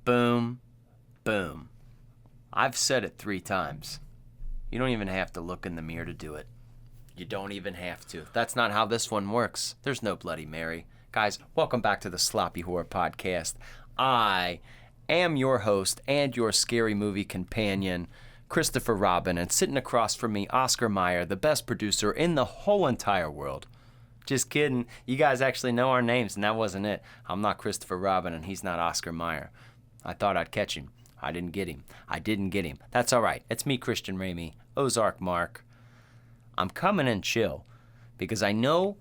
Boom. Boom. I've said it 3 times. You don't even have to look in the mirror to do it. You don't even have to. That's not how this one works. There's no Bloody Mary. Guys, welcome back to the Sloppy Horror Podcast. I am your host and your scary movie companion, Christopher Robin, and sitting across from me, Oscar Mayer, the best producer in the whole entire world. Just kidding. You guys actually know our names, and that wasn't it. I'm not Christopher Robin, and he's not Oscar Mayer. I thought I'd catch him. I didn't get him. That's all right. It's me, Christian Ramey, Ozark Mark. I'm coming in chill because I know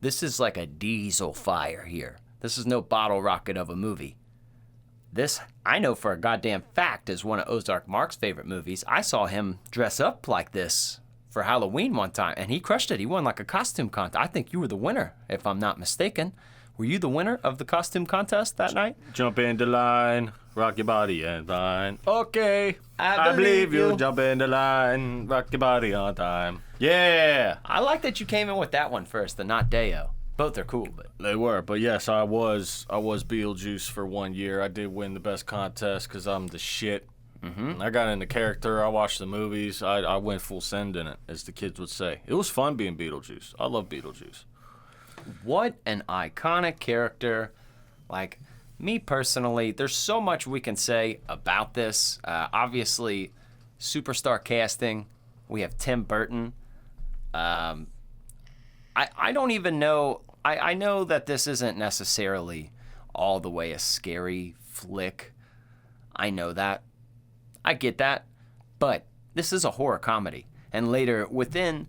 this is like a diesel fire here. This is no bottle rocket of a movie. This, I know for a goddamn fact, is one of Ozark Mark's favorite movies. I saw him dress up like this for Halloween one time, and he crushed it. He won like a costume contest. I think you were the winner, if I'm not mistaken. Were you the winner of the costume contest that night? Jump in the line, rock your body and fine. Okay, I believe you. Jump in the line, rock your body on time. Yeah. I like that you came in with that one first, and not Deo. Both are cool, but They were, but yes, I was Beetlejuice for 1 year. I did win the best contest because I'm the shit. I got into character. I watched the movies. I went full send in it, as the kids would say. It was fun being Beetlejuice. I love Beetlejuice. what an iconic character. Like, me personally, there's so much we can say about this. Obviously, superstar casting. We have Tim Burton. I don't even know. I know that this isn't necessarily all the way a scary flick. I know that. I get that. But this is a horror comedy. And later, within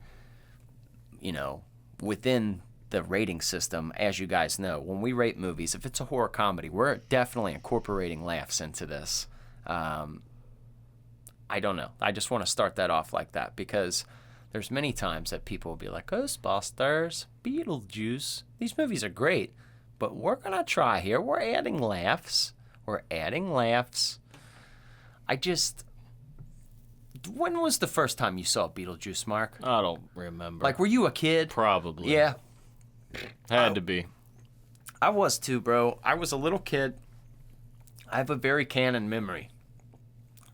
the rating system, as you guys know, when we rate movies, if it's a horror comedy, we're definitely incorporating laughs into this. I don't know. I just want to start that off like that because there's many times that people will be like, Ghostbusters, Beetlejuice, these movies are great, but we're going to try here. We're adding laughs. When was the first time you saw Beetlejuice, Mark? I don't remember. Like, were you a kid? Probably. Yeah. Had to be. I was too, bro. I was a little kid. I have a very canon memory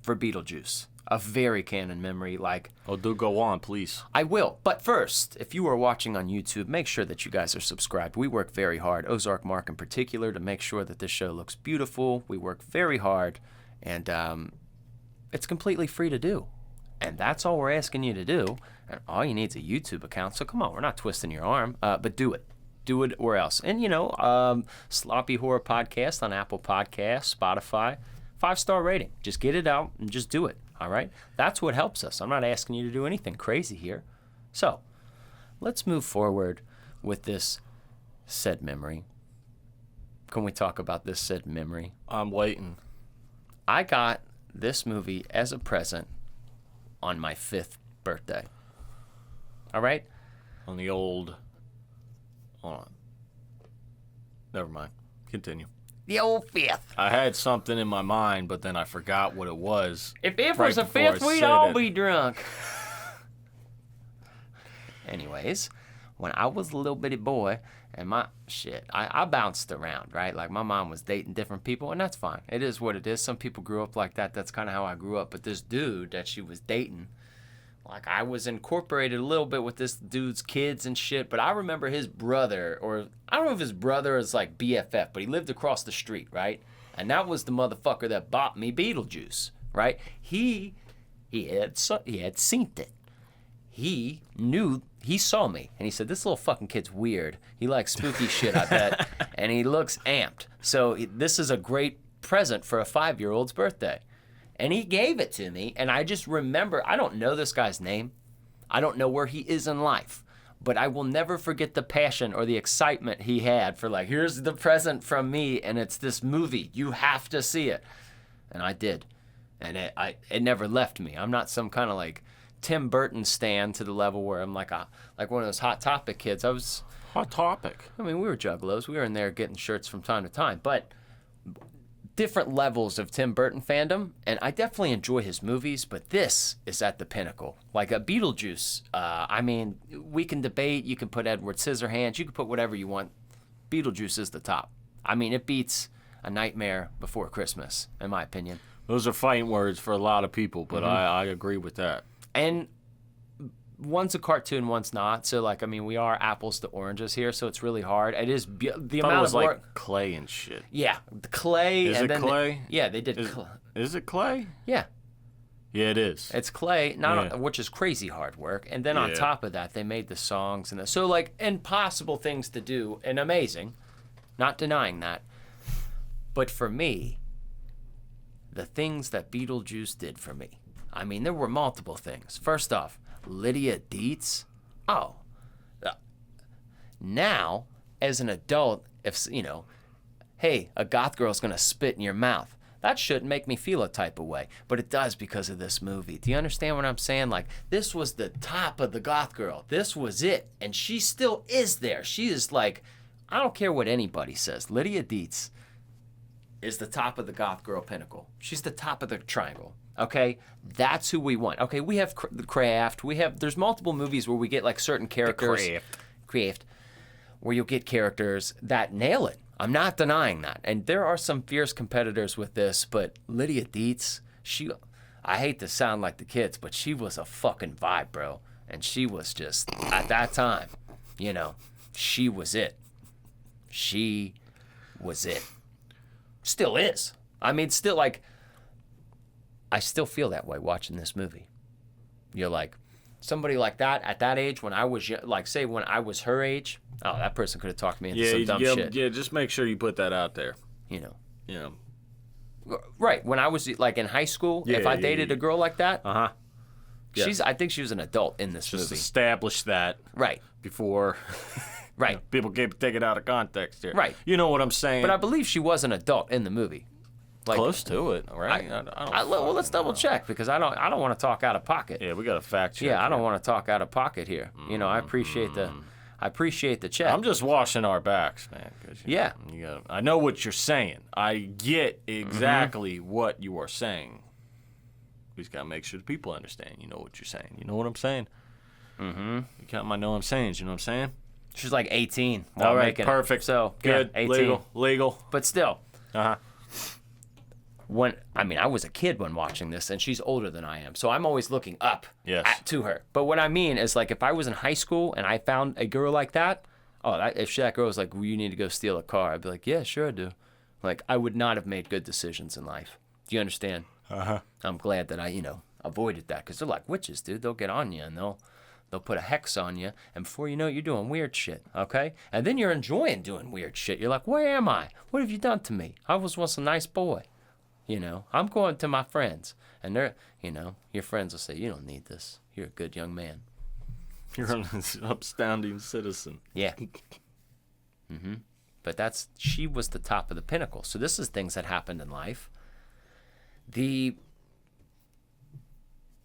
for Beetlejuice. A very canon memory, like... Oh, do go on, please. I will. But first, if you are watching on YouTube, make sure that you guys are subscribed. We work very hard, Ozark Mark in particular, to make sure that this show looks beautiful. We work very hard, and it's completely free to do. And that's all we're asking you to do. And all you need is a YouTube account. So come on, we're not twisting your arm, but do it. Do it or else. And, Sloppy Horror Podcast on Apple Podcasts, Spotify, 5-star rating. Just get it out and just do it. All right? That's what helps us. I'm not asking you to do anything crazy here. So let's move forward with this said memory. Can we talk about this said memory? I'm waiting. I got this movie as a present on my 5th birthday. All right? On the old... Hold on. Never mind. Continue. The old 5th. I had something in my mind, but then I forgot what it was. If it right was a before I 5th, we'd said all it. be drunk. Anyways, when I was a little bitty boy, and I bounced around, right? Like, my mom was dating different people, and that's fine. It is what it is. Some people grew up like that. That's kind of how I grew up. But this dude that she was dating, like, I was incorporated a little bit with this dude's kids and shit, but I remember his brother, or I don't know if his brother is like BFF, but he lived across the street, right? And that was the motherfucker that bought me Beetlejuice, right? He had seen it. He saw me, and he said, this little fucking kid's weird. He likes spooky shit, I bet, and he looks amped. So this is a great present for a 5-year-old's birthday. And he gave it to me, and I just remember, I don't know this guy's name. I don't know where he is in life. But I will never forget the passion or the excitement he had for, like, here's the present from me, and it's this movie. You have to see it. And I did. And it never left me. I'm not some kind of, like, Tim Burton stan to the level where I'm like one of those Hot Topic kids. Hot Topic. I mean, we were juggalos. We were in there getting shirts from time to time. But different levels of Tim Burton fandom, and I definitely enjoy his movies, but this is at the pinnacle. Like a Beetlejuice, I mean, we can debate, you can put Edward Scissorhands, you can put whatever you want. Beetlejuice is the top. I mean, it beats A Nightmare Before Christmas, in my opinion. Those are fighting words for a lot of people, but I agree with that. And one's a cartoon, one's not. So, like, I mean, we are apples to oranges here, so it's really hard. It is the amount It was of work. like clay and shit. Yeah, the clay. Is and it then clay? Yeah, they did. Is it clay? Yeah, Yeah, it is. it's clay, which is crazy hard work. And then on Yeah. top of that, they made the songs and so like impossible things to do and amazing. Not denying that. But for me, the things that Beetlejuice did for me. I mean, there were multiple things. First off, Lydia Dietz. Oh, now as an adult, if hey, a goth girl's gonna spit in your mouth. That shouldn't make me feel a type of way, but it does because of this movie. Do you understand what I'm saying? Like, this was the top of the goth girl. This was it, and she still is there. She is like, I don't care what anybody says. Lydia Dietz is the top of the goth girl pinnacle. She's the top of the triangle. Okay, that's who we want. Okay, we have the Craft. There's multiple movies where we get like certain characters. Craft, where you'll get characters that nail it. I'm not denying that. And there are some fierce competitors with this, but Lydia Dietz, I hate to sound like the kids, but she was a fucking vibe, bro. And she was just, at that time, she was it. She was it. Still is. I mean, still, like, I still feel that way watching this movie. You're like, somebody like that at that age, when I was, like, say when I was her age, oh, that person could have talked me into some dumb shit. Yeah, just make sure you put that out there. Yeah. Right. When I was, like, in high school, if I dated a girl like that, Yeah. I think she was an adult in this Just movie. establish that Right. before Right. people take it out of context here. Right. You know what I'm saying? But I believe she was an adult in the movie. Like, Close to it, right? well, let's double check because I don't want to talk out of pocket. Yeah, we got to fact check. Yeah, I don't want to talk out of pocket here. I appreciate the check. I'm just washing our backs, man. 'Cause, I know what you're saying. I get exactly what you are saying. We just got to make sure the people understand. You know what you're saying. You know what I'm saying? Mm-hmm. You count my know I'm sayings. You know what I'm saying? She's like 18. All right, perfect. So Good, yeah, 18. legal. But still, Uh-huh. I was a kid when watching this, and she's older than I am, so I'm always looking up to her. But what I mean is, like, if I was in high school and I found a girl like that, if that girl was like, well, you need to go steal a car, I'd be like, yeah, sure I do. Like, I would not have made good decisions in life. Do you understand? Uh-huh. I'm glad that I, avoided that, because they're like witches, dude. They'll get on you, and they'll put a hex on you, and before you know it, you're doing weird shit, okay? And then you're enjoying doing weird shit. You're like, where am I? What have you done to me? I was once a nice boy. I'm going to my friends, and they're, your friends will say, you don't need this. You're a good young man. You're an upstanding citizen. Yeah. But she was the top of the pinnacle. So this is things that happened in life. The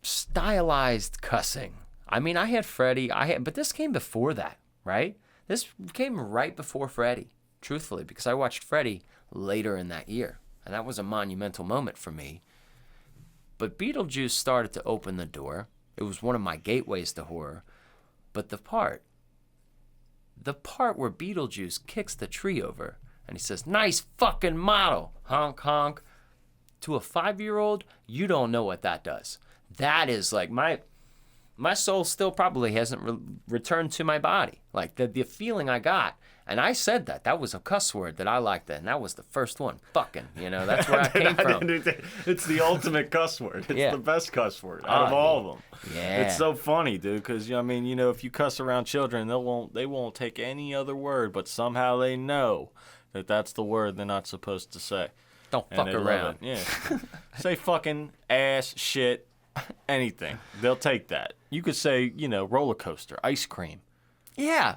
stylized cussing. I mean, I had Freddie, but this came before that, right? This came right before Freddie, truthfully, because I watched Freddie later in that year. And that was a monumental moment for me. But Beetlejuice started to open the door. It was one of my gateways to horror. But the part where Beetlejuice kicks the tree over and he says, nice fucking model, honk, honk. To a 5-year-old, you don't know what that does. That is like my soul still probably hasn't returned to my body. Like the feeling I got. And I said that was a cuss word that I liked, and that was the first one. Fucking, that's where I came from. It's the ultimate cuss word. It's the best cuss word out of all of them. Yeah. It's so funny, dude, because if you cuss around children, they won't take any other word, but somehow they know that that's the word they're not supposed to say. Don't fuck around. Yeah. Say fucking, ass, shit, anything. They'll take that. You could say, roller coaster, ice cream. Yeah.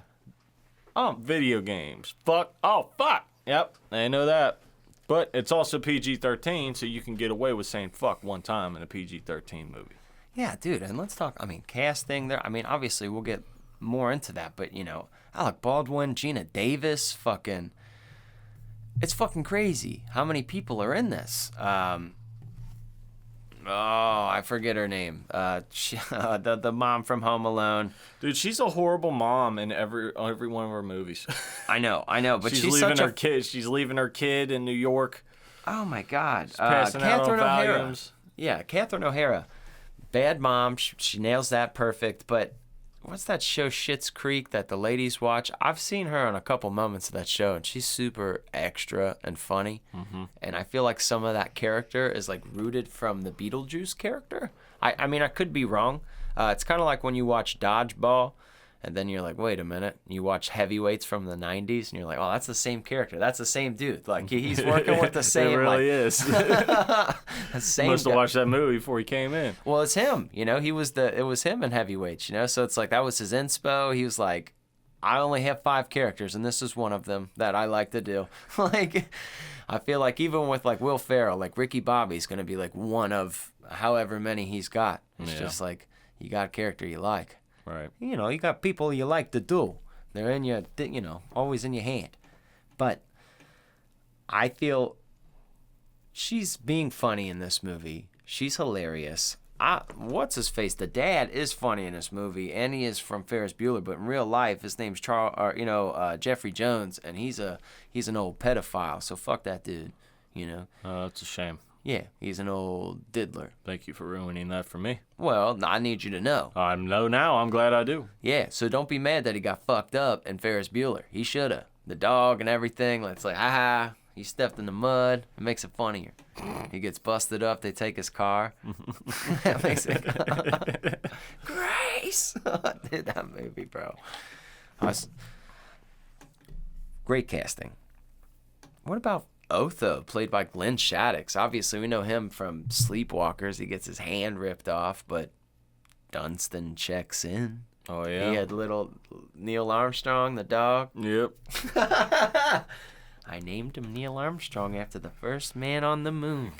Video games. Fuck. Oh, fuck. Yep, I know that. But it's also PG-13, so you can get away with saying fuck one time in a PG-13 movie. Yeah, dude, and let's talk, casting there. Obviously, we'll get more into that, but, Alec Baldwin, Gina Davis, it's fucking crazy how many people are in this. I forget her name. The mom from Home Alone. Dude, she's a horrible mom in every one of her movies. I know, but she's leaving such her kid. She's leaving her kid in New York. Oh my God. Passing out on Catherine O'Hara. Valiums. Yeah, Catherine O'Hara. Bad mom. She nails that perfect. But what's that show, Schitt's Creek, that the ladies watch? I've seen her on a couple moments of that show, and she's super extra and funny. Mm-hmm. And I feel like some of that character is like rooted from the Beetlejuice character. I mean, I could be wrong. It's kind of like when you watch Dodgeball, and then you're like, wait a minute. You watch Heavyweights from the 90s, and you're like, oh, that's the same character. That's the same dude. Like, he's working with the same... It really is. Same Must have watched that movie before he came in. Well, it's him. You know, it was him in Heavyweights, you know? So it's like, that was his inspo. He was like, I only have 5 characters, and this is one of them that I like to do. Like, I feel like even with, like, Will Ferrell, like, Ricky Bobby's going to be, like, one of however many he's got. It's just like, you got a character you like. Right. You know, you got people you like to do. They're in your, you know, always in your hand. But I feel she's being funny in this movie. She's hilarious. What's his face? The dad is funny in this movie, and he is from Ferris Bueller. But in real life, his name's Jeffrey Jones, and he's an old pedophile. So fuck that dude. You know. That's a shame. Yeah, he's an old diddler. Thank you for ruining that for me. Well, I need you to know. I know now. I'm glad I do. Yeah, so don't be mad that he got fucked up in Ferris Bueller. He shoulda. The dog and everything. It's like, he stepped in the mud. It makes it funnier. He gets busted up. They take his car. That makes it... Grace! Dude, that movie, bro. Great casting. What about Otho, played by Glenn Shaddix? Obviously, we know him from Sleepwalkers. He gets his hand ripped off, but Dunstan checks in. Oh, yeah? He had little Neil Armstrong, the dog. Yep. I named him Neil Armstrong after the first man on the moon.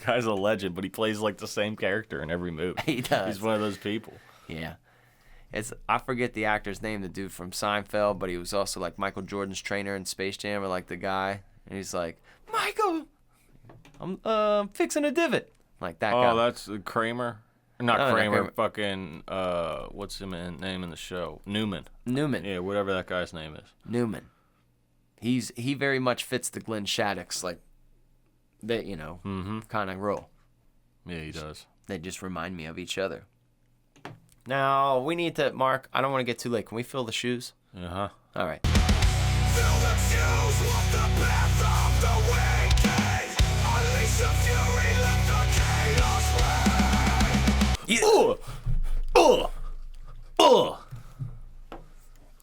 Guy's a legend, but he plays like the same character in every movie. He does. He's one of those people. Yeah. I forget the actor's name, the dude from Seinfeld, but he was also like Michael Jordan's trainer in Space Jam, or like the guy. And he's like, Michael, I'm fixing a divot. Like that guy. Oh, that's Kramer? Not No, Kramer. not Fucking, what's his name in the show? Newman. Newman. Yeah, whatever that guy's name is. Newman. He very much fits the Glenn Shaddix, like, that, you know, kind of role. Yeah, he does. They just remind me of each other. Now, we need to, Mark, I don't want to get too late. Can we fill the shoes? Uh-huh. All right. Fill the shoes with the path of the wicked. Unleash the fury, let the chaos reign.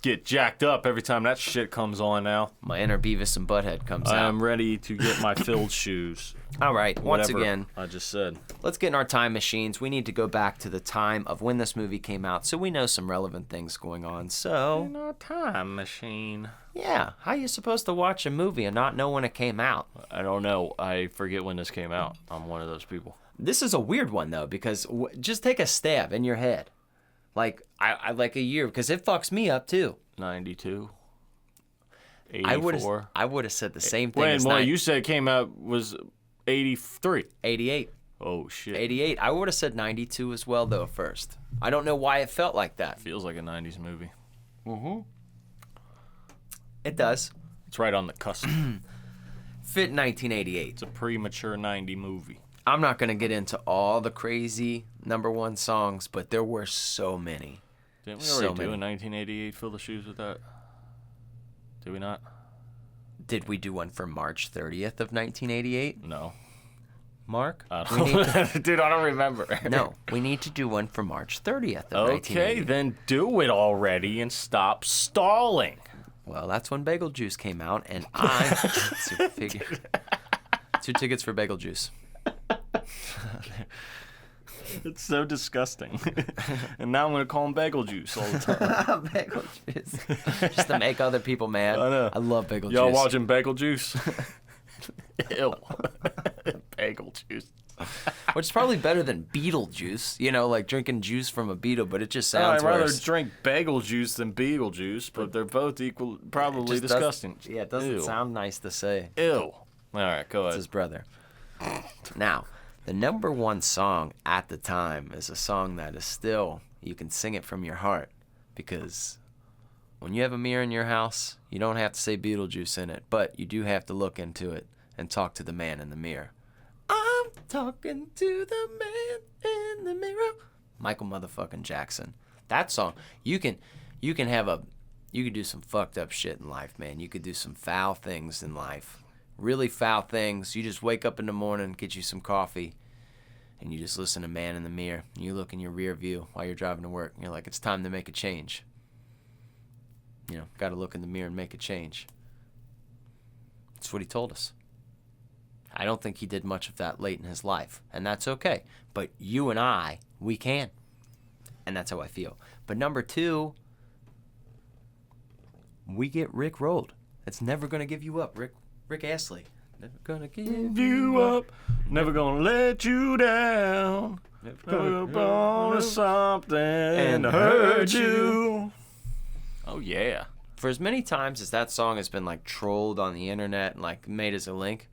Get jacked up every time that shit comes on now. My inner Beavis and Butthead comes I out. am ready to get my filled shoes. All right, once Whatever again, I just said. let's get in our time machines. We need to go back to the time of when this movie came out, so we know some relevant things going on. So, In a time machine. yeah, how you supposed to watch a movie and not know when it came out? I don't know. I forget when this came out. I'm one of those people. This is a weird one, though, because just take a stab in your head. Like, I like a year, because it fucks me up, too. 92. 84. I would have said the same thing Wait, as well, you said it came out was 83. 88. Oh, shit. 88. I would have said 92 as well, though, first. I don't know why it felt like that. Feels like a 90s movie. It does. It's right on the cusp. Fit 1988. It's a premature 90 movie. I'm not going to get into all the crazy #1 songs, but there were so many. Didn't we So already do many. in 1988 Fill the Shoes with that? Did we not? Did we do one for March 30th of 1988? No. Mark? I We need don't Dude, I don't remember. No, we need to do one for March 30th of Okay, 1988. then do it already and stop stalling. Well, that's when Bagel Juice came out, and I figured 2 tickets for Bagel Juice. It's so disgusting. And now I'm going to call him Bagel Juice all the time. Bagel Juice. Just to make other people mad. I know. I love Bagel Y'all Juice. watching Bagel Juice? Ew. Bagel Juice. Which is probably better than Beetlejuice. You know, like drinking juice from a beetle, but it just I'd sounds rather worse. drink Bagel Juice than Beetle Juice, but they're both equal, probably Just doesn't- disgusting. Yeah, it doesn't Ew. sound nice to say. Ew. All right, go It's ahead. his brother. Now, The number one song at the time is a song that is still, you can sing it from your heart, because when you have a mirror in your house, you don't have to say Beetlejuice in it, but you do have to look into it and talk to the man in the mirror. I'm talking to the man in the mirror. Michael motherfucking Jackson. That song, you can do some fucked up shit in life, man. You could do some foul things in life. Really foul things. You just wake up in the morning, get you some coffee, and you just listen to Man in the Mirror. And you look in your rear view while you're driving to work, and you're like, it's time to make a change. You know, got to look in the mirror and make a change. That's what he told us. I don't think he did much of that late in his life, and that's okay. But you and I, we can. And that's how I feel. But number two, we get Rick rolled. It's never going to give you up, Rick Astley. Never going to give You up, never gonna let you down. Never gonna something and hurt you. Oh yeah. For as many times as that song has been like trolled on the internet and like made as a link,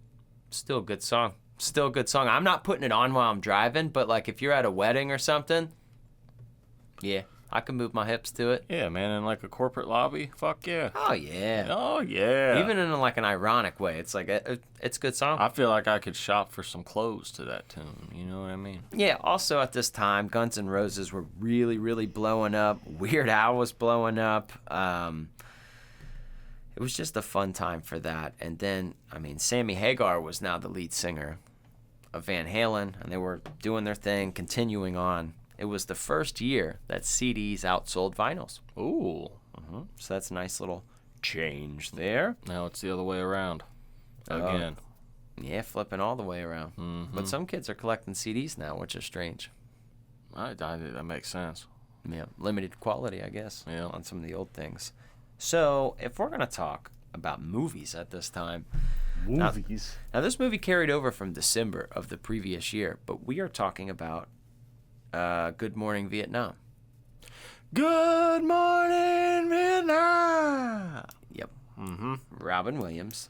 still a good song. Still a good song. I'm not putting it on while I'm driving, but like if you're at a wedding or something, yeah, I can move my hips to it. Yeah, man, in like a corporate lobby, fuck yeah. Oh yeah. Oh yeah. Even in like an ironic way, it's like it's a good song. I feel like I could shop for some clothes to that tune. You know what I mean? Yeah. Also at this time, Guns N' Roses were really, really blowing up. Weird Al was blowing up. It was just a fun time for that. And then, I mean, Sammy Hagar was now the lead singer of Van Halen, and they were doing their thing, continuing on. It was the first year that CDs outsold vinyls. Ooh. So that's a nice little change there. Now it's the other way around. Again. Yeah, flipping all the way around. But some kids are collecting CDs now, which is strange. That makes sense. Yeah, limited quality, I guess, Yeah. on some of the old things. So if we're going to talk about movies at this time. Movies. Now, this movie carried over from December of the previous year, but we are talking about Good Morning Vietnam. Good morning, Vietnam. Yep. Robin Williams.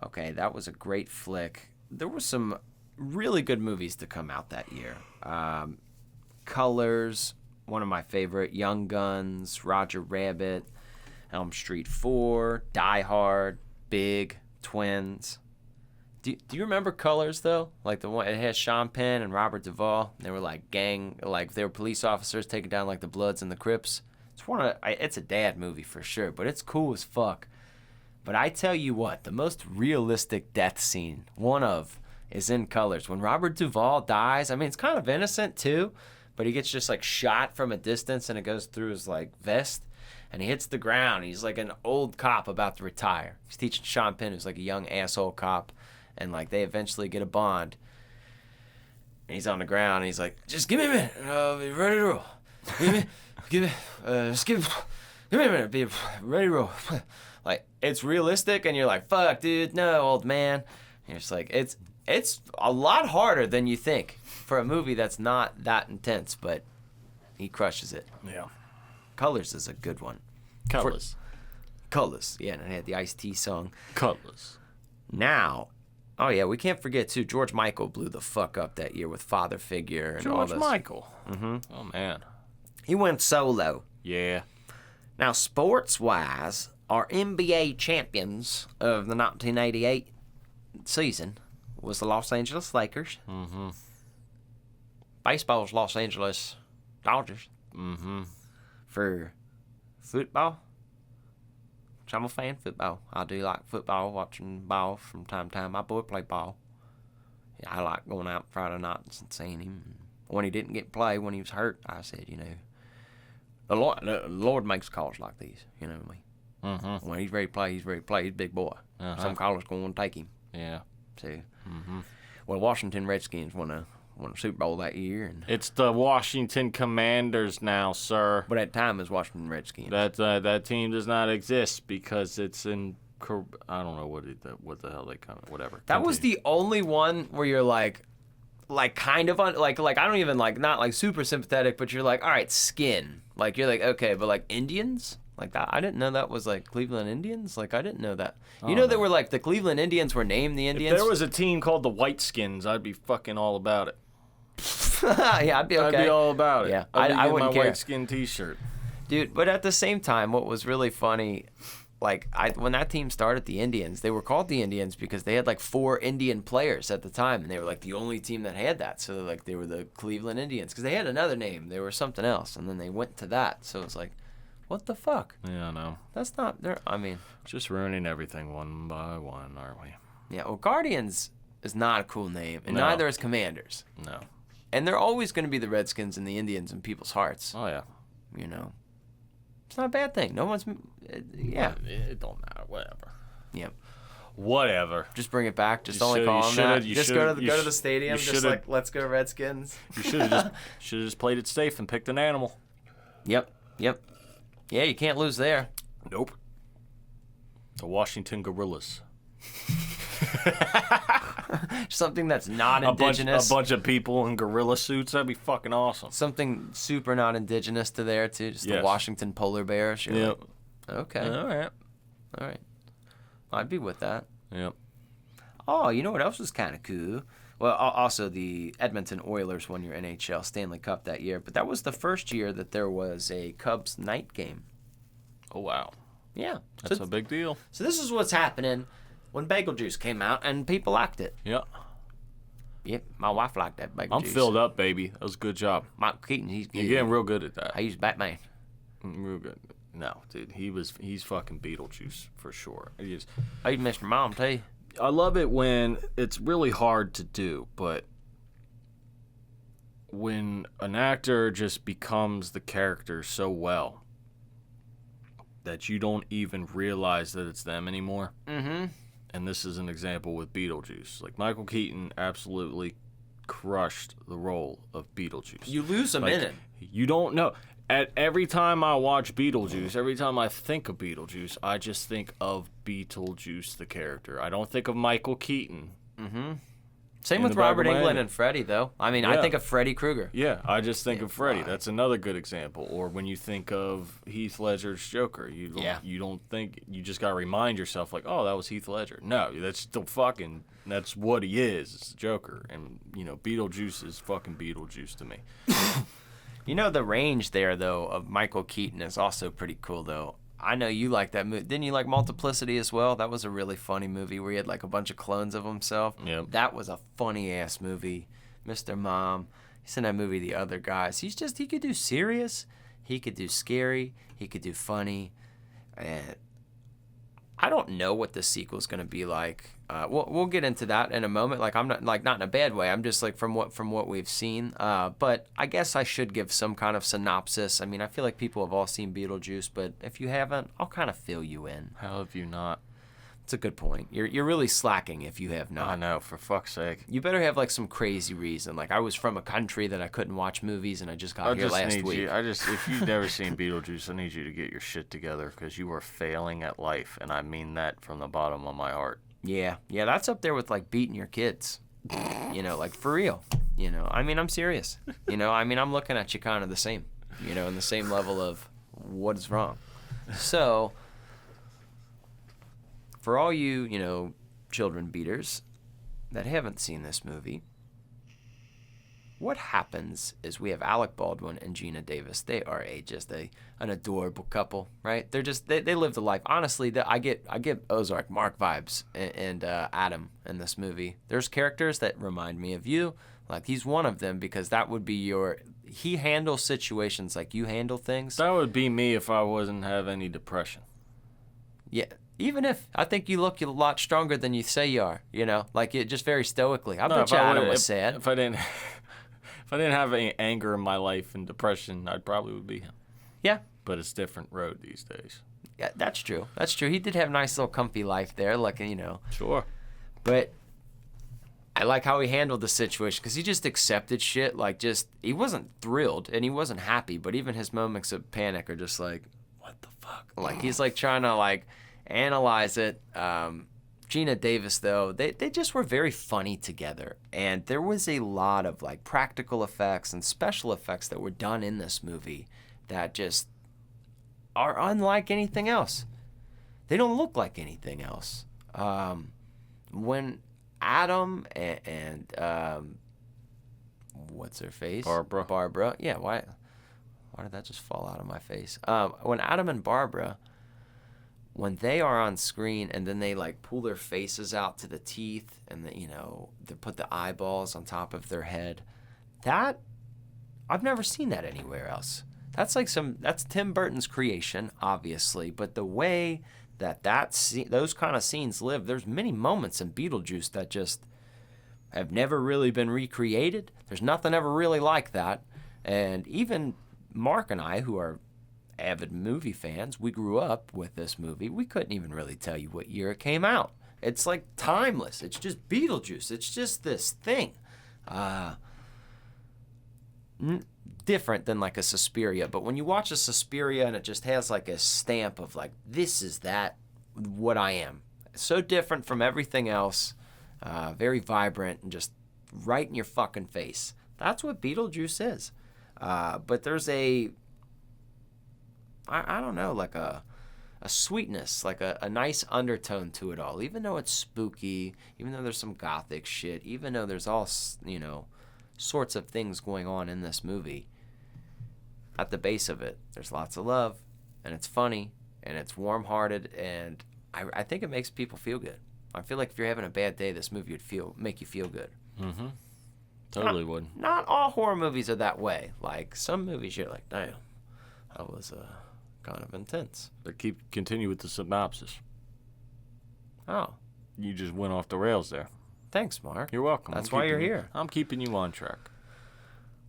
Okay, that was a great flick. There were some really good movies to come out that year. Colors, one of my favorite. Young Guns, Roger Rabbit, Elm Street 4, Die Hard, Big, Twins. Do you remember Colors though? Like the one it has Sean Penn and Robert Duvall. They were like they were police officers taking down like the Bloods and the Crips. It's a dad movie for sure, but it's cool as fuck. But I tell you what, the most realistic death scene, is in Colors. When Robert Duvall dies, I mean it's kind of innocent too, but he gets just like shot from a distance and it goes through his like vest. And he hits the ground. He's like an old cop about to retire. He's teaching Sean Penn, who's like a young asshole cop. And like they eventually get a bond. And he's on the ground. And he's like, just give me a minute. And I'll be ready to roll. Give me a minute. Be ready to roll. Like, it's realistic. And you're like, fuck, dude. No, old man. And you're just like, it's a lot harder than you think for a movie that's not that intense. But he crushes it. Yeah. Colors is a good one. Colors. Colors, yeah, and it had the Ice-T song. Colors. Now, oh yeah, we can't forget too, George Michael blew the fuck up that year with Father Figure and all George this. Michael. Oh, man. He went solo. Yeah. Now, sports-wise, our NBA champions of the 1988 season was the Los Angeles Lakers. Baseball's Los Angeles Dodgers. For football, which I'm a fan of football. I do like football, watching ball from time to time. My boy play ball. Yeah, I like going out Friday nights and seeing him. When he didn't get play, when he was hurt, I said, the Lord makes calls like these. You know what I mean? When he's ready to play, he's ready to play. He's a big boy. Some callers going to take him. Yeah. So, well, Washington Redskins won a Super Bowl that year, and It's the Washington Commanders now, sir. but at the time it was Washington Redskins. That team does not exist because it's in. I don't know what the hell they come. Whatever. That was the only one where you're like kind of on like I don't even like not like super sympathetic, but you're like, all right, skin. Like you're like, okay, but like Indians, Like that, I didn't know that was like Cleveland Indians. Like I didn't know that. You Oh, know, they no. were like the Cleveland Indians were named the If Indians. there was a team called the Whiteskins, I'd be fucking all about it. Yeah, I'd be okay. I'd be all about it. Yeah, I'd be I getting wouldn't my care. Whiteskin T-shirt. Dude, but at the same time, what was really funny, like when that team started, the Indians, they were called the Indians because they had like 4 Indian players at the time, and they were like the only team that had that. So like they were the Cleveland Indians because they had another name. They were something else, and then they went to that. So it's like, what the fuck? Yeah, I know. That's not there. I mean, Just ruining everything one by one, aren't we? yeah. Well, Guardians is not a cool name, and No. neither is Commanders. No. And they're always going to be the Redskins and the Indians in people's hearts. Oh, yeah. You know, it's not a bad thing. No one's. Yeah. It don't matter. Whatever. Yeah. Whatever. Just bring it back. Just You only should- call you them shoulda- that. you Just shoulda- go to you go to sh- the stadium. you Just shoulda- like, let's go Redskins. You should have just played it safe and picked an animal. Yep. Yep. Yeah, you can't lose there. Nope. The Washington Gorillas. Something that's not A indigenous. bunch of people in gorilla suits. That'd be fucking awesome. Something super not indigenous to there too. Just the Yes. Washington polar bears. You're Yep. like, okay. All right. All right. I'd be with that. Yep. Oh, you know what else was kind of cool? Well, also the Edmonton Oilers won your NHL Stanley Cup that year, but that was the first year that there was a Cubs night game. Oh, wow. Yeah. That's so, a big deal. so this is what's happening when Beetlejuice came out and people liked it. Yeah. Yep, my wife liked that Beetlejuice. I'm filled up, baby. That was a good job. Michael Keaton, he's good. You're getting real good at that. I use Batman. Real good. No, dude, he's fucking Beetlejuice for sure. I use Mr. Mom too. I love it when it's really hard to do, but when an actor just becomes the character so well that you don't even realize that it's them anymore. Mm-hmm. And this is an example with Beetlejuice. Like, Michael Keaton absolutely crushed the role of Beetlejuice. You lose a Like, minute. You don't know. At every time I watch Beetlejuice, every time I think of Beetlejuice, I just think of Beetlejuice the character. I don't think of Michael Keaton. Mm-hmm. Same In with the back Robert of my Englund head. and Freddy, though. I mean, I Yeah. think of Freddy Krueger. Yeah, I just think Yeah, of Freddy. why? That's another good example. Or when you think of Heath Ledger's Joker, you don't think, you just gotta remind yourself like, oh, that was Heath Ledger. No, that's still fucking, that's what he is. It's the Joker, and Beetlejuice is fucking Beetlejuice to me. You know, the range there, though, of Michael Keaton is also pretty cool, though. I know you like that movie. Didn't you like Multiplicity as well? That was a really funny movie where he had like a bunch of clones of himself. Yep. That was a funny-ass movie. Mr. Mom. He's in that movie, The Other Guys. He could do serious. He could do scary. He could do funny. And I don't know what the sequel's going to be like. We'll get into that in a moment. Like, I'm not in a bad way. I'm just like from what we've seen. But I guess I should give some kind of synopsis. I mean, I feel like people have all seen Beetlejuice, but if you haven't, I'll kind of fill you in. How have you not? It's a good point. You're really slacking if you have not. I know, for fuck's sake. You better have like some crazy reason. Like, I was from a country that I couldn't watch movies, and I just got here last week. If you've never seen Beetlejuice, I need you to get your shit together because you are failing at life, and I mean that from the bottom of my heart. Yeah, that's up there with like beating your kids. Like for real. I mean, I'm serious. I'm looking at you kind of the same. In the same level of what is wrong. So, for all you, children beaters that haven't seen this movie, what happens is we have Alec Baldwin and Gina Davis. They are an adorable couple, right? They're just they live the life. Honestly, I get Ozark Mark vibes and Adam in this movie. There's characters that remind me of you. Like, he's one of them because that would be he handles situations like you handle things. That would be me if I wasn't have any depression. Yeah. Even if I think you look a lot stronger than you say you are, like it just very stoically. I bet you Adam was sad. If I didn't have any anger in my life and depression, I probably would be him. Yeah. But it's different road these days. Yeah, that's true. That's true. He did have a nice little comfy life there, like, Sure. But I like how he handled the situation because he just accepted shit. Like, he wasn't thrilled and he wasn't happy, but even his moments of panic are just like, what the fuck? Like, he's like trying to like analyze it. Gina Davis, though, they just were very funny together. And there was a lot of like practical effects and special effects that were done in this movie that just are unlike anything else. They don't look like anything else. When Adam and what's her face? Barbara. Yeah, why did that just fall out of my face? When Adam and Barbara, when they are on screen and then they like pull their faces out to the teeth and they put the eyeballs on top of their head, that I've never seen that anywhere else. That's Tim Burton's creation, obviously, but the way those kind of scenes live, there's many moments in Beetlejuice that just have never really been recreated. There's nothing ever really like that. And even Mark and I, who are avid movie fans, we grew up with this movie. We couldn't even really tell you what year it came out. It's like timeless. It's just Beetlejuice. It's just this thing. Different than like a Suspiria, but when you watch a Suspiria and it just has like a stamp of like, this is what I am. It's so different from everything else, very vibrant and just right in your fucking face. That's what Beetlejuice is. But there's I don't know, like a sweetness, like a nice undertone to it all, even though it's spooky, even though there's some gothic shit, even though there's all, sorts of things going on in this movie. At the base of it, there's lots of love, and it's funny, and it's warm-hearted, and I think it makes people feel good. I feel like if you're having a bad day, this movie would make you feel good. Mm-hmm. Totally would. Not all horror movies are that way. Like, some movies you're like, damn, that was kind of intense. But continue with the synopsis. Oh. You just went off the rails there. Thanks, Mark. You're welcome. That's why you're here. I'm keeping you on track.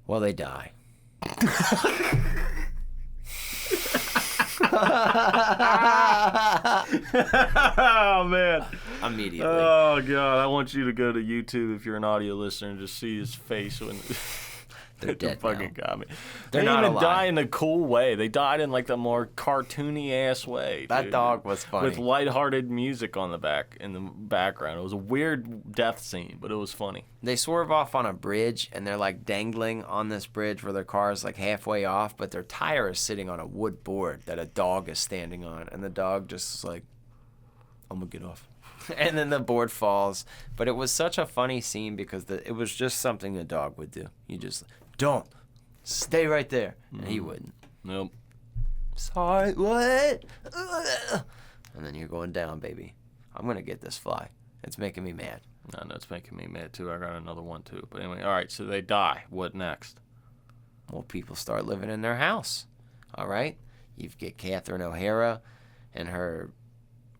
Well, they die. Oh, man. Immediately. Oh, God. I want you to go to YouTube if you're an audio listener and just see his face when they're dead fucking now. got me. They're they not didn't even alive. die in a cool way. They died in like the more cartoony ass way. That dude. dog was funny. With lighthearted music in the background. It was a weird death scene, but it was funny. They swerve off on a bridge, and they're like dangling on this bridge where their car is like halfway off, but their tire is sitting on a wood board that a dog is standing on, and the dog just is like, I'm gonna get off. And then the board falls. But it was such a funny scene because it was just something the dog would do. You just, don't. Stay right there. And he wouldn't. Nope. Sorry, what? And then you're going down, baby. I'm gonna get this fly. It's making me mad. I know it's making me mad, too. I got another one, too. But anyway, all right, so they die. What next? Well, people start living in their house. All right? You get Catherine O'Hara and her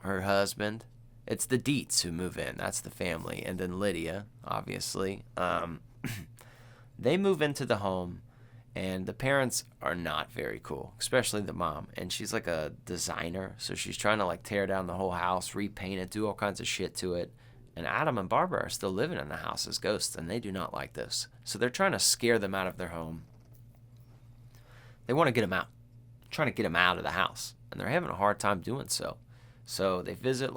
husband. It's the Dietz who move in. That's the family. And then Lydia, obviously. They move into the home, and the parents are not very cool, especially the mom. And she's like a designer, so she's trying to like tear down the whole house, repaint it, do all kinds of shit to it. And Adam and Barbara are still living in the house as ghosts, and they do not like this. So they're trying to scare them out of their home. They want to get them out. Trying to get them out of the house. And they're having a hard time doing so. So they visit,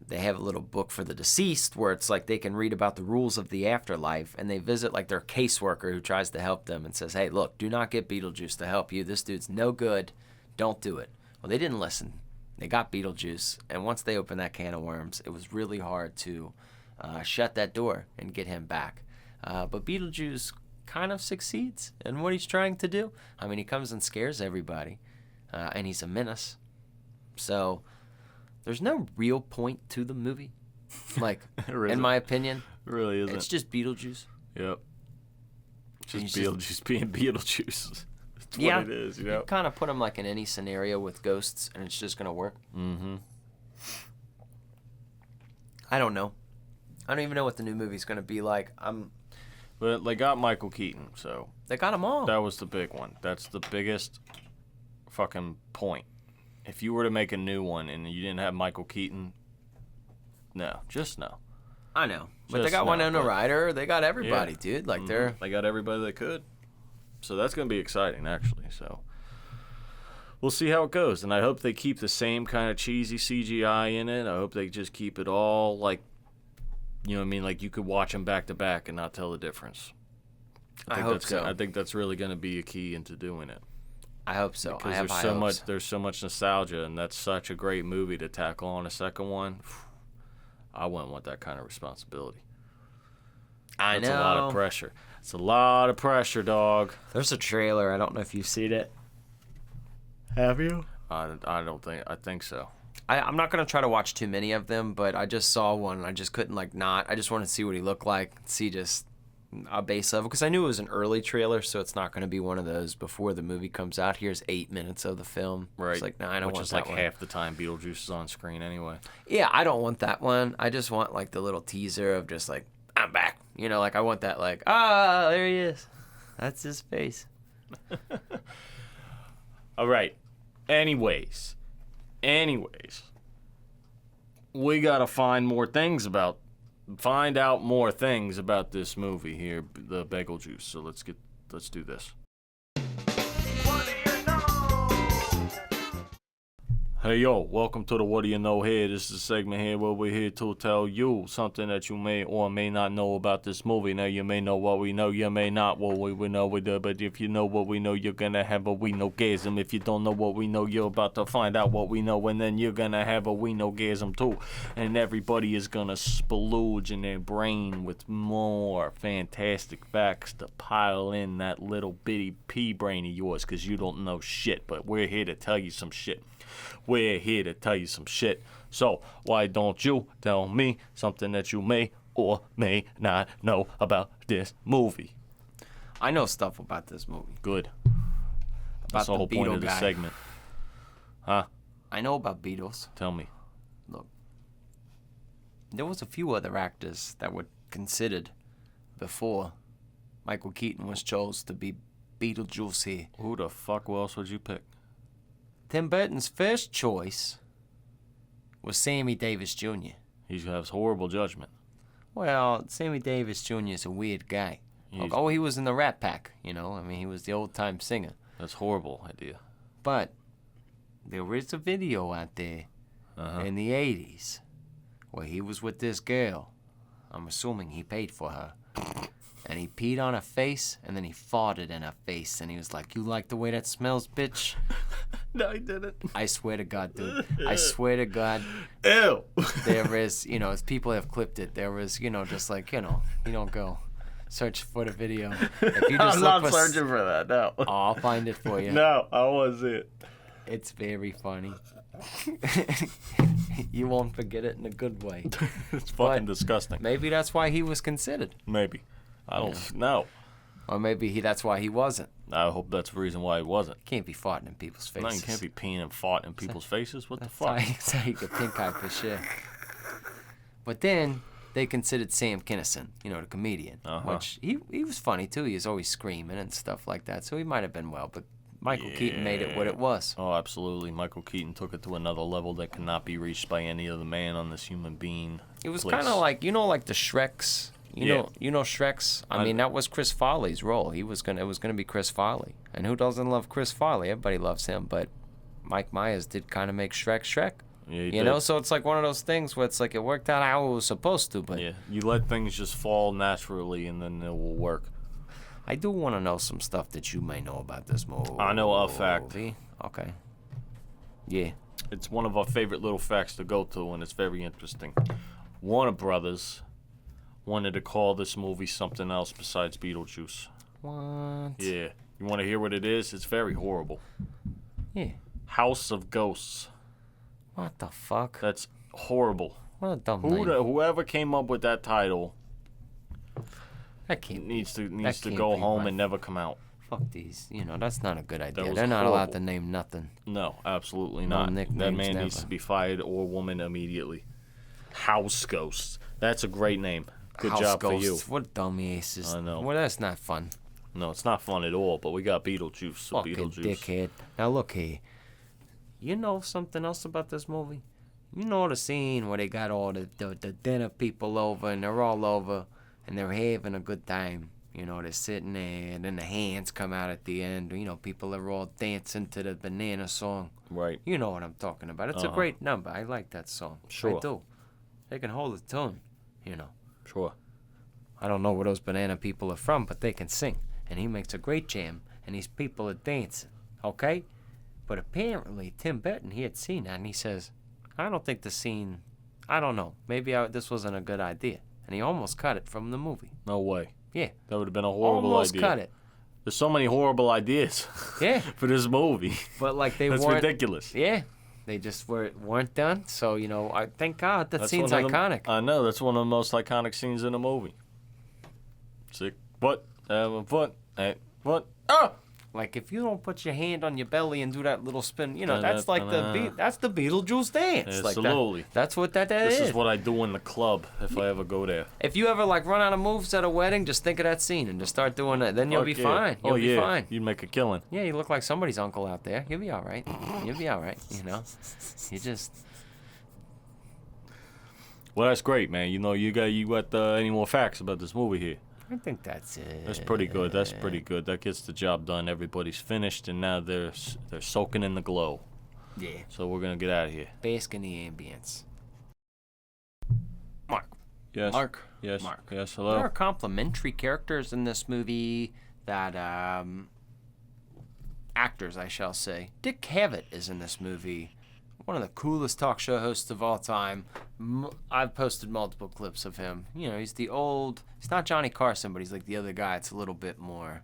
they have a little book for the deceased where it's like they can read about the rules of the afterlife. And they visit, their caseworker who tries to help them and says, hey, look, do not get Beetlejuice to help you. This dude's no good. Don't do it. Well, they didn't listen. They got Beetlejuice, and once they opened that can of worms, it was really hard to shut that door and get him back. But Beetlejuice kind of succeeds in what he's trying to do. I mean, he comes and scares everybody, and he's a menace. So there's no real point to the movie, in my opinion. It really isn't. It's just Beetlejuice. Yep. Just Beetlejuice being Beetlejuice. That's what it is, You kind of put him in any scenario with ghosts, and it's just going to work. Mm-hmm. I don't know. I don't even know what the new movie's going to be like. But they got Michael Keaton, so They got them all. that was the big one. That's the biggest fucking point. If you were to make a new one and you didn't have Michael Keaton, just no. I know. But they Just got no, Winona but- Ryder. They got everybody, Yeah. dude. They got everybody they could. So that's going to be exciting, actually. So we'll see how it goes. And I hope they keep the same kind of cheesy CGI in it. I hope they just keep it all you know what I mean? You could watch them back to back and not tell the difference. I hope that's so. I think that's really going to be a key into doing it. I hope so. Because I have high hopes. there's so much nostalgia, and that's such a great movie to tackle on a second one. I wouldn't want that kind of responsibility. That's a lot of pressure. It's a lot of pressure, dog. There's a trailer. I don't know if you've seen it. Have you? I don't think. I think so. I'm not going to try to watch too many of them, but I just saw one and I just couldn't not. I just wanted to see what he looked like, see just a base level, because I knew it was an early trailer, so it's not going to be one of those before the movie comes out. Here's 8 minutes of the film. Right. It's like, nah, I don't want that one. Which is like half the time Beetlejuice is on screen anyway. Yeah, I don't want that one. I just want like the little teaser of just like, I'm back. You know, like I want that like, there he is. That's his face. All right. Anyways, we gotta find out more things about this movie here, the Beetlejuice. So let's do this. Hey yo, welcome to the What Do You Know here. This is a segment here where we're here to tell you something that you may or may not know about this movie. Now you may know what we know, you may not what we know we do, but if you know what we know, you're gonna have a we know-gasm. If you don't know what we know, you're about to find out what we know, and then you're gonna have a we know-gasm too. And everybody is gonna splooge in their brain with more fantastic facts to pile in that little bitty pea brain of yours, cause you don't know shit, but we're here to tell you some shit. We're here to tell you some shit. So why don't you tell me something that you may or may not know about this movie? I know stuff about this movie. Good. About That's the whole point Beetle of the guy. segment. Huh? I know about Beatles. Tell me. Look, there was a few other actors that were considered before Michael Keaton was chose to be Beetlejuice here. Who the fuck else would you pick? Tim Burton's first choice was Sammy Davis Jr. He has horrible judgment. Well, Sammy Davis Jr. is a weird guy. He was in the Rat Pack, you know. I mean, he was the old-time singer. That's a horrible idea. But there is a video out there in the 80s where he was with this girl. I'm assuming he paid for her. And he peed on her face, and then he farted in her face. And he was like, "You like the way that smells, bitch?" No, he didn't. I swear to God, dude. I swear to God. Ew. There is, as people have clipped it, there was, just like, you don't go search for the video. If you just I'm look not searching for that, no. I'll find it for you. No, I wasn't. It's very funny. You won't forget it in a good way. It's fucking disgusting. Maybe that's why he was considered. Maybe. I don't know. Or maybe that's why he wasn't. I hope that's the reason why he wasn't. Can't be farting in people's faces. No, you can't be peeing and farting in people's faces. What the That's fuck? how you get pink eye for sure. But then they considered Sam Kinison, the comedian, which he was funny too. He was always screaming and stuff like that, so he might have been well. But Michael Keaton made it what it was. Oh, absolutely. Michael Keaton took it to another level that cannot be reached by any other man on this human being. It was kind of like like the Shreks. You know Shreks. I mean, that was Chris Farley's role. It was gonna be Chris Farley, and who doesn't love Chris Farley? Everybody loves him. But Mike Myers did kind of make Shrek. Yeah, you know, so it's like one of those things where it's like it worked out how it was supposed to. But yeah, you let things just fall naturally, and then it will work. I do want to know some stuff that you may know about this movie. I know a fact. Okay. Yeah. It's one of our favorite little facts to go to, and it's very interesting. Warner Brothers wanted to call this movie something else besides Beetlejuice. What? Yeah. You want to hear what it is? It's very horrible. Yeah. House of Ghosts. What the fuck? That's horrible. What a dumb name. Whoever came up with that title That can't needs to can't go be home right. and never come out. Fuck these. That's not a good idea. was They're not allowed horrible. to name nothing. No, absolutely No not. That nicknames, man needs never. to be fired or woman immediately. House Ghosts. That's a great name. Good House job Ghosts. for you. What dumb aces. I know. Well, that's not fun. No, it's not fun at all, but we got Beetlejuice, so Fucking Beetlejuice. dickhead. Now look here. You know something else about this movie? You know the scene where they got all the dinner people over and they're all over and they're having a good time. They're sitting there and then the hands come out at the end. People are all dancing to the banana song. Right. You know what I'm talking about. It's a great number. I like that song. Sure. I do. They can hold a tune, Sure. I don't know where those banana people are from, but they can sing. And he makes a great jam, and these people are dancing. Okay? But apparently, Tim Burton, he had seen that, and he says, I don't think the scene, I don't know. Maybe this wasn't a good idea. And he almost cut it from the movie. No way. Yeah. That would have been a horrible Almost idea. cut it. There's so many horrible ideas Yeah. for this movie. But, like, they That's weren't. ridiculous. Yeah. They just weren't done. So, you know, I thank God that That's scene's one of the- iconic. I know. That's one of the most iconic scenes in a movie. Sick. What? What? Hey, what? Oh! Like, if you don't put your hand on your belly and do that little spin, you know, Da-da, that's like that's the Beetlejuice dance. Like Absolutely. that's what that This is. is what I do in the club if I ever go there. If you ever, like, run out of moves at a wedding, just think of that scene and just start doing it. Then you'll be Fuck yeah. fine. You'll be fine. You'd make a killing. Yeah, you look like somebody's uncle out there. You'll be all right. You'll be all right, you know. You just... Well, that's great, man. You know, you got any more facts about this movie here? I think that's it. That's pretty good. That's pretty good. That gets the job done. Everybody's finished, and now they're soaking in the glow. Yeah. So we're gonna get out of here. Bask in the ambience. Mark. Yes. Mark. Yes. Mark. Yes. There Hello. are complimentary characters in this movie that, actors, I shall say. Dick Cavett is in this movie. One of the coolest talk show hosts of all time. I've posted multiple clips of him. You know, he's not Johnny Carson, but he's like the other guy. It's a little bit more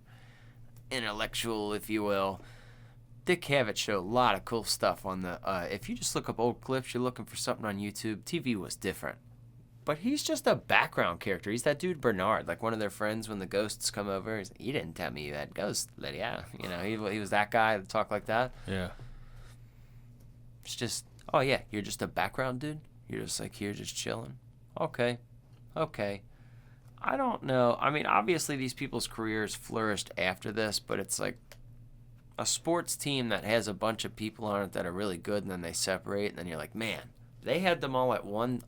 intellectual, if you will. Dick Cavett showed a lot of cool stuff on the, if you just look up old clips, you're looking for something on YouTube, TV was different. But he's just a background character. He's that dude Bernard, like one of their friends when the ghosts come over. He's like, you didn't tell me you had ghosts, Lydia. You know, he was that guy that talked like that. Yeah. It's just, oh yeah, you're just a background dude? You're just like here just chilling? Okay. I don't know. I mean, obviously these people's careers flourished after this, but it's like a sports team that has a bunch of people on it that are really good, and then they separate, and then you're like, man, they had them all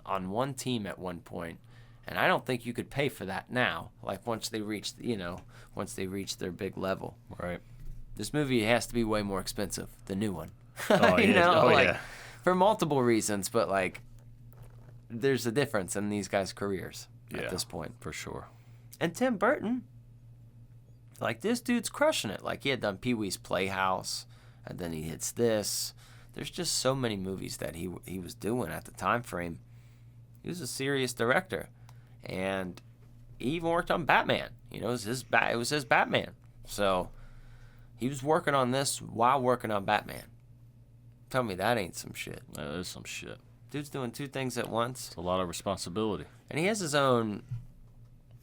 on one team at one point, and I don't think you could pay for that now. Like once they reach their big level. Right. This movie has to be way more expensive, the new one. Oh, You yeah. know, Oh, like, yeah. for multiple reasons, but like there's a difference in these guys' careers at this point. For sure. And Tim Burton, like, this dude's crushing it. Like, he had done Pee-wee's Playhouse, and then he hits this. There's just so many movies that he was doing at the time frame. He was a serious director, and he even worked on Batman. You know, it was his Batman. So he was working on this while working on Batman. Tell me that ain't some shit. That is some shit. Dude's doing two things at once. It's a lot of responsibility. And he has his own...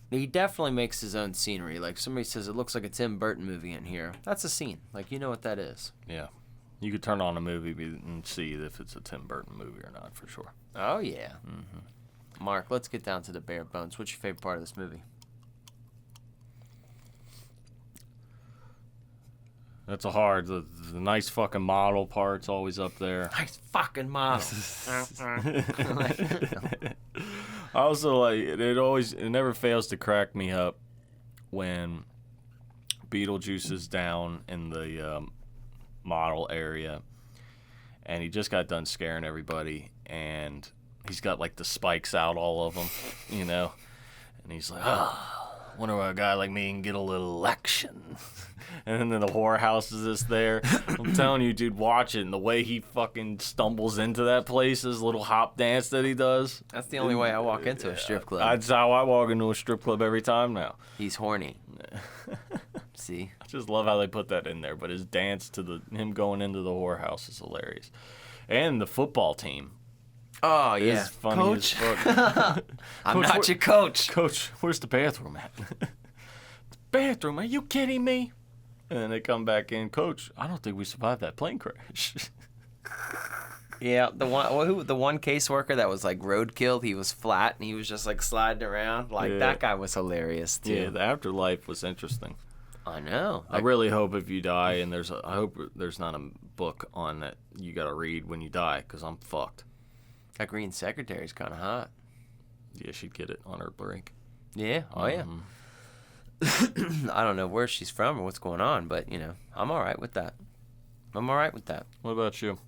He definitely makes his own scenery. Like, somebody says it looks like a Tim Burton movie in here. That's a scene. Like, you know what that is. Yeah. You could turn on a movie and see if it's a Tim Burton movie or not, for sure. Oh, yeah. Mm-hmm. Mark, let's get down to the bare bones. What's your favorite part of this movie? That's a hard. The nice fucking model part's always up there. Nice fucking model. I also like it never fails to crack me up when Beetlejuice is down in the model area and he just got done scaring everybody and he's got like the spikes out all of them, you know, and he's like, wonder why a guy like me can get a little action. And then the whorehouse is just there. I'm telling you, dude, watch it. And the way he fucking stumbles into that place, his little hop dance that he does. That's the only way I walk into a strip club. That's how I walk into a strip club every time now. He's horny. See? I just love how they put that in there. But his dance to him going into the whorehouse is hilarious. And the football team. Oh, Is yeah. funny Coach? as fuck. I'm not your coach. Coach, where's the bathroom at? The bathroom? Are you kidding me? And then they come back in. Coach, I don't think we survived that plane crash. Yeah, the one caseworker that was like roadkill, he was flat and he was just like sliding around. Like, Yeah. that guy was hilarious too. Yeah, the afterlife was interesting. I know. I really hope if you die, and I hope there's not a book on that you gotta read when you die, because I'm fucked. That green secretary's kind of hot. Yeah, she'd get it on her break. Yeah. Oh, yeah. I don't know where she's from or what's going on, but, you know, I'm all right with that. What about you?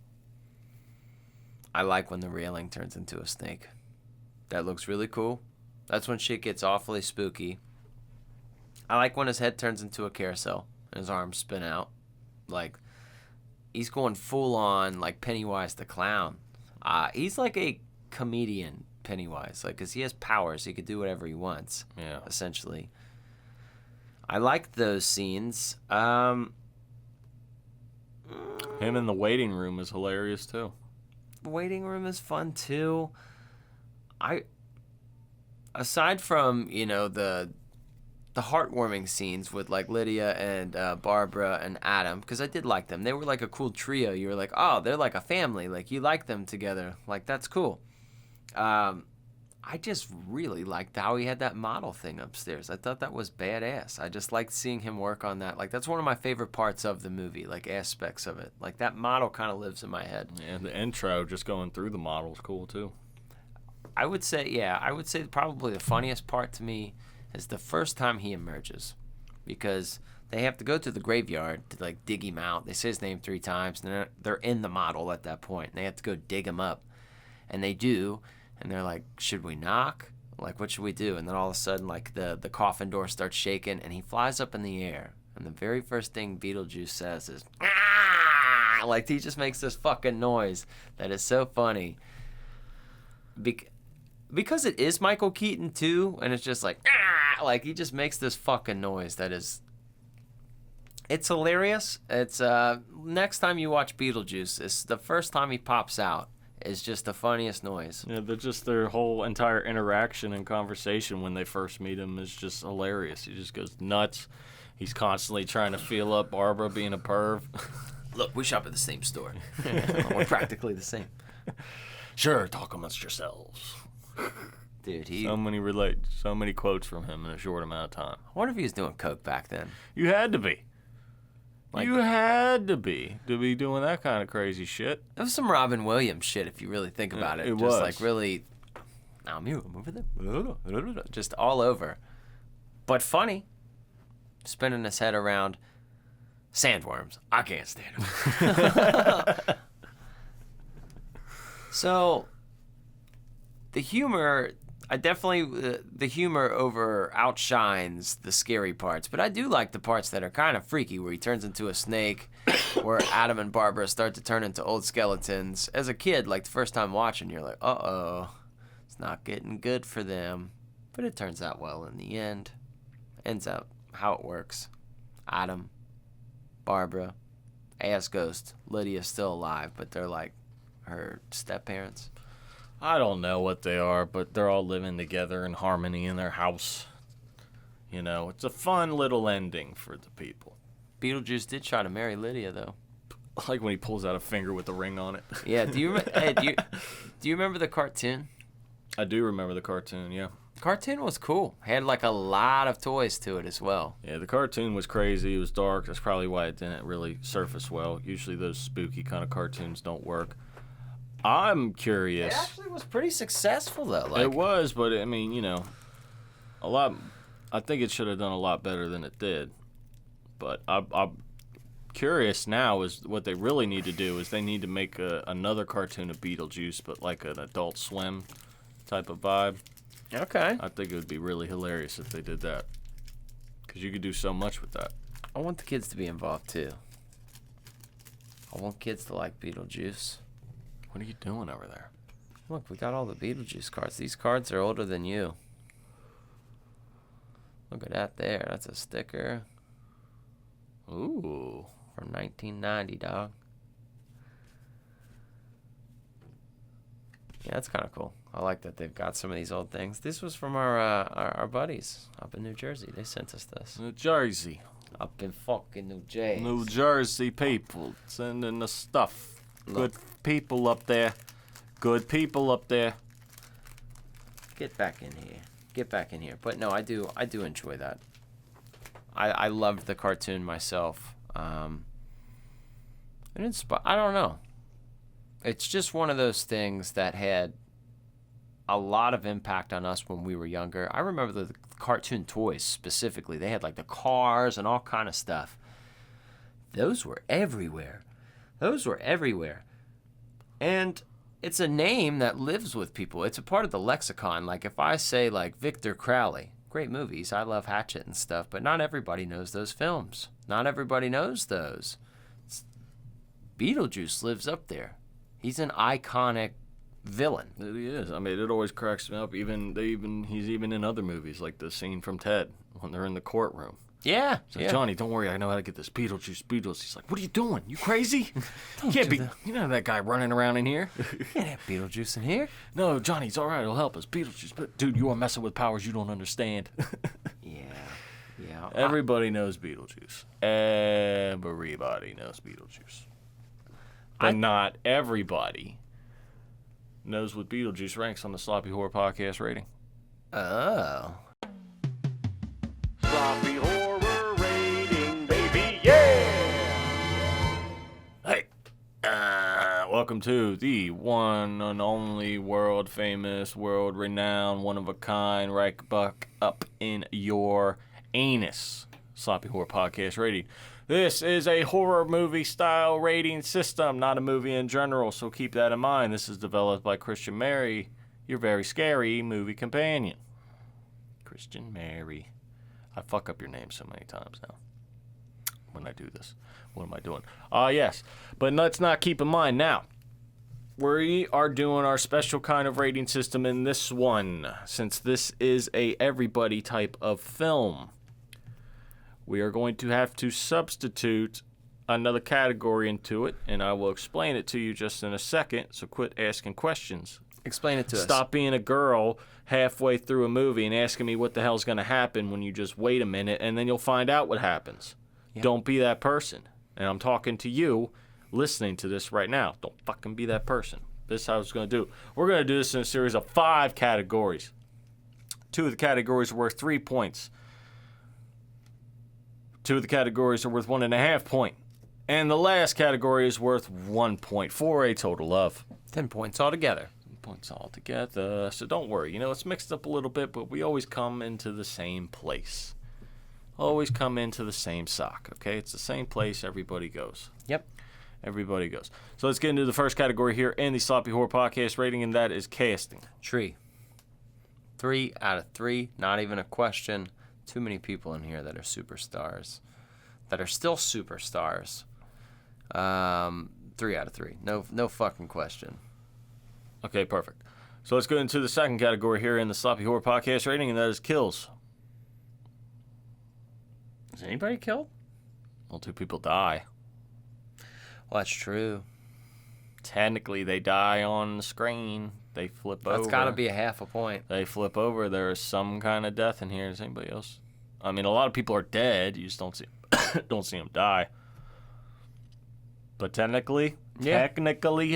I like when the railing turns into a snake. That looks really cool. That's when shit gets awfully spooky. I like when his head turns into a carousel and his arms spin out. Like, he's going full on like Pennywise the clown. He's like a comedian Pennywise, like, because he has powers. He could do whatever he wants. Yeah. Essentially. I like those scenes. Him in the waiting room is hilarious too. The waiting room is fun too. Aside from, you know, the heartwarming scenes with like Lydia and Barbara and Adam, because I did like them. They were like a cool trio. You were like, oh, they're like a family. Like, you like them together. Like, that's cool. I just really liked how he had that model thing upstairs. I thought that was badass. I just liked seeing him work on that. Like, that's one of my favorite parts of the movie, like aspects of it. Like, that model kind of lives in my head. Yeah, the intro, just going through the model, is cool too. I would say probably the funniest part to me is the first time he emerges, because they have to go to the graveyard to like dig him out. They say his name 3 times, and they're in the model at that point. They have to go dig him up, and they do, and they're like, should we knock? Like, what should we do? And then all of a sudden, like, the coffin door starts shaking, and he flies up in the air, and the very first thing Beetlejuice says is, ah! Like, he just makes this fucking noise that is so funny. Because it is Michael Keaton too, and it's just like, ah! Like, he just makes this fucking noise that is, it's hilarious. It's next time you watch Beetlejuice, it's the first time he pops out is just the funniest noise. Yeah, they're just, their whole entire interaction and conversation when they first meet him is just hilarious. He just goes nuts. He's constantly trying to feel up Barbara being a perv. Look, we shop at the same store. We're practically the same. Sure, talk amongst yourselves. Dude, So many quotes from him in a short amount of time. I wonder if he was doing coke back then. You had to be. Like, you had to be doing that kind of crazy shit. It was some Robin Williams shit if you really think about it. It just was. like really, now I'm over there, just all over, but funny. Spinning his head around. Sandworms, I can't stand them. So, the humor, the humor outshines the scary parts, but I do like the parts that are kind of freaky, where he turns into a snake, where Adam and Barbara start to turn into old skeletons. As a kid, like, the first time watching, you're like, uh-oh, it's not getting good for them. But it turns out well in the end. Ends out how it works. Adam, Barbara, as Ghost, Lydia's still alive, but they're like her step-parents. I don't know what they are, but they're all living together in harmony in their house. You know, it's a fun little ending for the people. Beetlejuice did try to marry Lydia, though. Like when he pulls out a finger with a ring on it. Yeah, do you remember the cartoon? I do remember the cartoon, yeah. The cartoon was cool. Had like a lot of toys to it as well. Yeah, the cartoon was crazy. It was dark. That's probably why it didn't really surface well. Usually those spooky kind of cartoons don't work. I'm curious. It actually was pretty successful, though. Like, it was, but I mean, you know, I think it should have done a lot better than it did. But I'm curious now is what they really need to do is they need to make another cartoon of Beetlejuice, but like an Adult Swim type of vibe. Okay. I think it would be really hilarious if they did that. Because you could do so much with that. I want the kids to be involved, too. I want kids to like Beetlejuice. What are you doing over there? Look, we got all the Beetlejuice cards. These cards are older than you. Look at that there. That's a sticker. Ooh. From 1990, dog. Yeah, that's kind of cool. I like that they've got some of these old things. This was from our buddies up in New Jersey. They sent us this. New Jersey. Up in fucking New Jersey. New Jersey people sending the stuff. Look. Good people up there. Good people up there. Get back in here. Get back in here. But no, I do enjoy that. I loved the cartoon myself. I don't know. It's just one of those things that had a lot of impact on us when we were younger. I remember the cartoon toys specifically. They had like the cars and all kind of stuff. Those were everywhere. And it's a name that lives with people. It's a part of the lexicon. Like if I say like Victor Crowley, great movies. I love Hatchet and stuff, but not everybody knows those films. Not everybody knows those. Beetlejuice lives up there. He's an iconic villain. He is. I mean, it always cracks me up. He's even in other movies, like the scene from Ted when they're in the courtroom. Yeah. It's like, Johnny, don't worry, I know how to get this Beetlejuice. He's like, what are you doing? You crazy? You know that guy running around in here. You can't have Beetlejuice in here. No, Johnny, it's all right. It'll help us. Beetlejuice. But, dude, you are messing with powers you don't understand. Yeah. Everybody knows Beetlejuice. Everybody knows Beetlejuice. But not everybody knows what Beetlejuice ranks on the Sloppy Horror Podcast rating. Oh. Sloppy Horror rating, baby, yeah! Hey, welcome to the one and only world-famous, world-renowned, one-of-a-kind, right buck up in your anus Sloppy Horror Podcast rating. This is a horror movie style rating system, not a movie in general, so keep that in mind. This is developed by Christian Mary, your very scary movie companion. Christian Mary. I fuck up your name so many times now when I do this. What am I doing? Yes, but let's not keep in mind now. We are doing our special kind of rating system in this one, since this is a everybody type of film. We are going to have to substitute another category into it, and I will explain it to you just in a second, so quit asking questions. Explain it to us. Stop being a girl halfway through a movie and asking me what the hell's going to happen when you just wait a minute, and then you'll find out what happens. Yep. Don't be that person. And I'm talking to you listening to this right now. Don't fucking be that person. This is how it's going to do. We're going to do this in a series of 5 categories. 2 of the categories are worth 3 points. 2 of the categories are worth 1.5 points. And the last category is worth 1 point for a total of 10 points altogether. 10 points altogether. So don't worry. You know, it's mixed up a little bit, but we always come into the same place. Always come into the same sock, okay? It's the same place everybody goes. Yep. Everybody goes. So let's get into the first category here in the Sloppy Horror Podcast rating, and that is casting. Tree. 3 out of 3. Not even a question. Too many people in here that are superstars. That are still superstars. 3 out of 3. No fucking question. Okay, perfect. So let's go into the second category here in the Sloppy Horror Podcast rating, and that is kills. Is anybody killed? Well, 2 people die. Well, that's true. Technically, they die on the screen. They flip over. That's got to be a half a point. They flip over. There is some kind of death in here. Is anybody else? I mean, a lot of people are dead. You just don't see them die. But technically